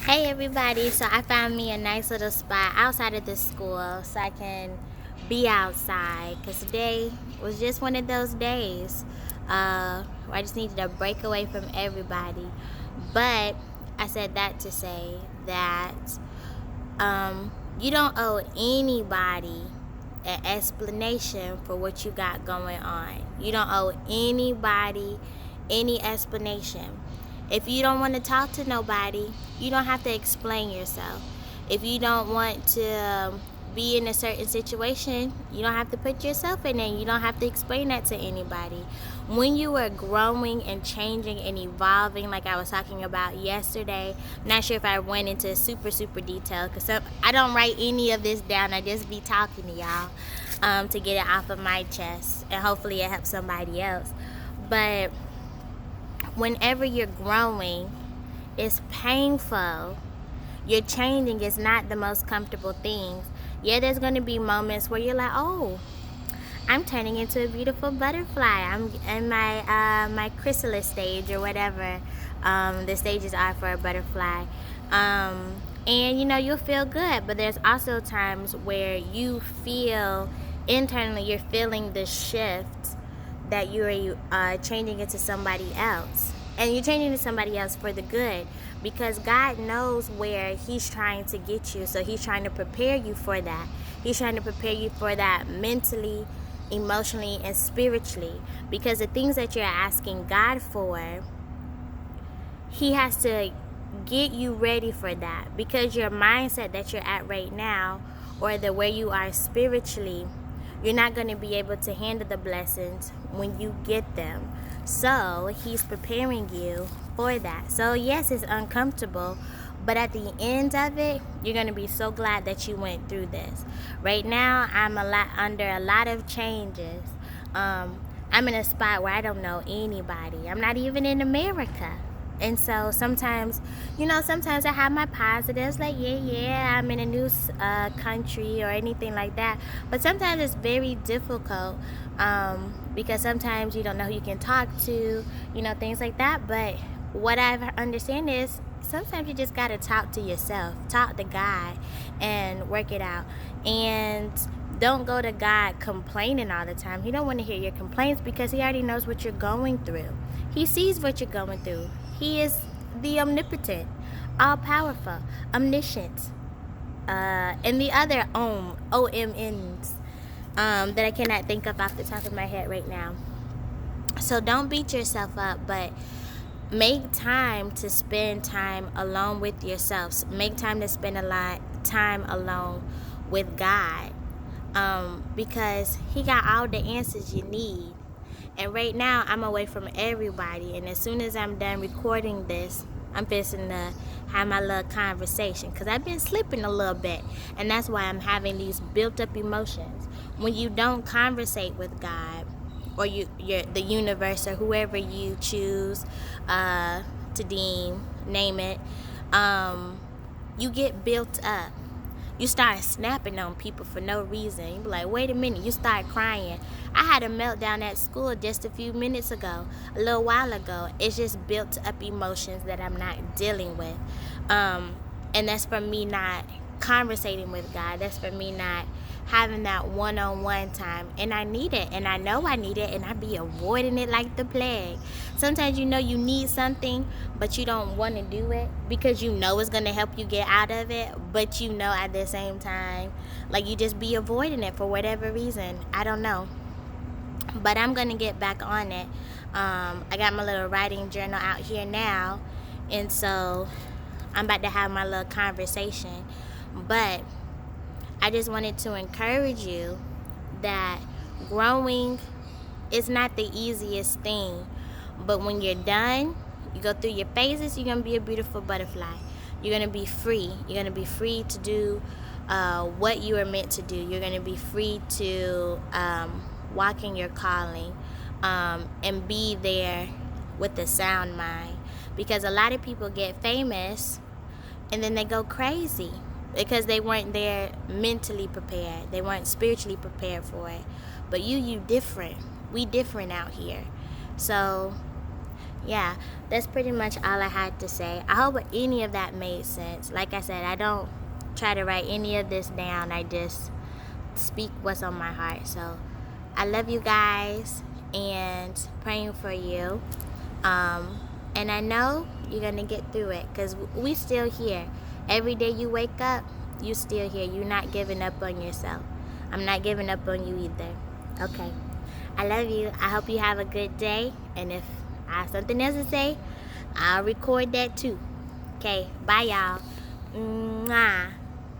Hey everybody, so I found me a nice little spot outside of the school so I can be outside because today was just one of those days where I just needed a break away from everybody. But I said that to say that you don't owe anybody an explanation for what you got going on. You don't owe anybody any explanation. If you don't want to talk to nobody, you don't have to explain yourself. If you don't want to be in a certain situation, you don't have to put yourself in it. You don't have to explain that to anybody. When you are growing and changing and evolving, like I was talking about yesterday, I'm not sure if I went into super detail because I don't write any of this down. I just be talking to y'all to get it off of my chest, and hopefully it helps somebody else. But whenever you're growing, it's painful. You're changing is not the most comfortable things. Yeah, there's going to be moments where you're like, oh, I'm turning into a beautiful butterfly. I'm in my chrysalis stage or whatever the stages are for a butterfly. And you'll feel good, but there's also times where you feel internally you're feeling the shift that you're changing into somebody else. And you're changing to somebody else for the good because God knows where He's trying to get you. So He's trying to prepare you for that. He's trying to prepare you for that mentally, emotionally, and spiritually. Because the things that you're asking God for, He has to get you ready for that. Because your mindset that you're at right now, or the way you are spiritually, you're not going to be able to handle the blessings when you get them. So He's preparing you for that. So yes, it's uncomfortable, but at the end of it, you're going to be so glad that you went through this. Right now, I'm under a lot of changes. I'm in a spot where I don't know anybody. I'm not even in America. And so sometimes I have my positives, like, yeah, I'm in a new country or anything like that. But sometimes it's very difficult because sometimes you don't know who you can talk to, things like that. But what I understand is sometimes you just got to talk to yourself, talk to God, and work it out. And don't go to God complaining all the time. He don't want to hear your complaints because He already knows what you're going through. He sees what you're going through. He is the omnipotent, all-powerful, omniscient, and the other OMNs that I cannot think of off the top of my head right now. So don't beat yourself up, but make time to spend time alone with yourself. Make time to spend a lot time alone with God, because He got all the answers you need. And right now, I'm away from everybody. And as soon as I'm done recording this, I'm fixing to have my little conversation. Because I've been sleeping a little bit. And that's why I'm having these built up emotions. When you don't conversate with God, or you're the universe, or whoever you choose to name it, you get built up. You start snapping on people for no reason. You be like, wait a minute. You start crying. I had a meltdown at school just a few minutes ago, a little while ago. It's just built up emotions that I'm not dealing with. And that's from me not conversating with God. That's for me not having that one-on-one time. And I need it. And I know I need it. And I be avoiding it like the plague. Sometimes you need something, but you don't want to do it because you know it's going to help you get out of it. But at the same time, like, you just be avoiding it for whatever reason. I don't know. But I'm going to get back on it. I got my little writing journal out here now. And so I'm about to have my little conversation. But I just wanted to encourage you that growing is not the easiest thing. But when you're done, you go through your phases, you're going to be a beautiful butterfly. You're going to be free. You're going to be free to do what you are meant to do. You're going to be free to walk in your calling and be there with a sound mind. Because a lot of people get famous and then they go crazy because they weren't there mentally prepared. They weren't spiritually prepared for it. But you different. We different out here. So yeah, that's pretty much all I had to say. I hope any of that made sense. Like I said, I don't try to write any of this down. I just speak what's on my heart. So I love you guys and praying for you. And I know you're gonna get through it because we still here. Every day you wake up, you still here. You're not giving up on yourself. I'm not giving up on you either. Okay. I love you. I hope you have a good day. And if I have something else to say, I'll record that too. Okay. Bye, y'all. Mwah.